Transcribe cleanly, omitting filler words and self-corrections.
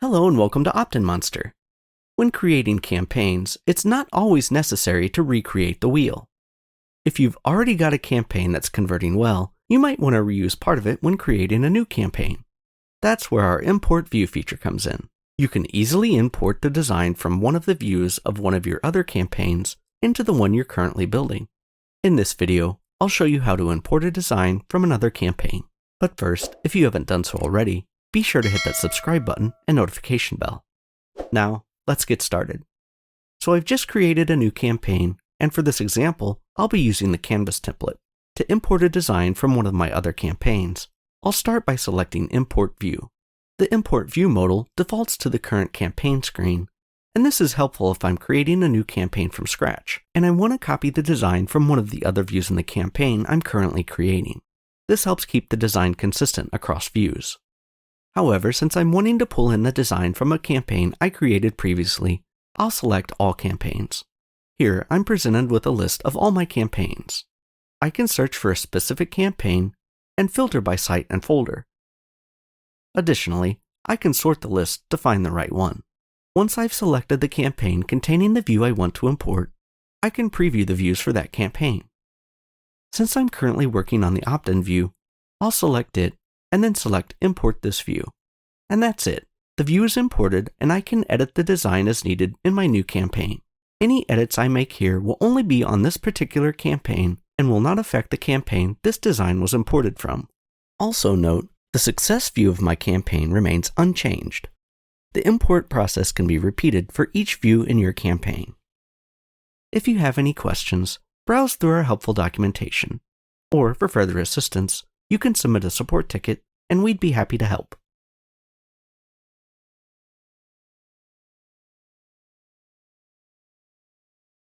Hello and welcome to OptinMonster. When creating campaigns, it's not always necessary to recreate the wheel. If you've already got a campaign that's converting well, you might want to reuse part of it when creating a new campaign. That's where our Import View feature comes in. You can easily import the design from one of the views of one of your other campaigns into the one you're currently building. In this video, I'll show you how to import a design from another campaign. But first, if you haven't done so already, be sure to hit that subscribe button and notification bell. Now, let's get started. So I've just created a new campaign, and for this example, I'll be using the Canvas template. To import a design from one of my other campaigns, I'll start by selecting Import View. The Import View modal defaults to the current campaign screen, and this is helpful if I'm creating a new campaign from scratch, and I want to copy the design from one of the other views in the campaign I'm currently creating. This helps keep the design consistent across views. However, since I'm wanting to pull in the design from a campaign I created previously, I'll select All Campaigns. Here, I'm presented with a list of all my campaigns. I can search for a specific campaign and filter by site and folder. Additionally, I can sort the list to find the right one. Once I've selected the campaign containing the view I want to import, I can preview the views for that campaign. Since I'm currently working on the opt-in view, I'll select it and then select Import this view. And that's it. The view is imported and I can edit the design as needed in my new campaign. Any edits I make here will only be on this particular campaign and will not affect the campaign this design was imported from. Also note, the success view of my campaign remains unchanged. The import process can be repeated for each view in your campaign. If you have any questions, browse through our helpful documentation. Or for further assistance, you can submit a support ticket and we'd be happy to help.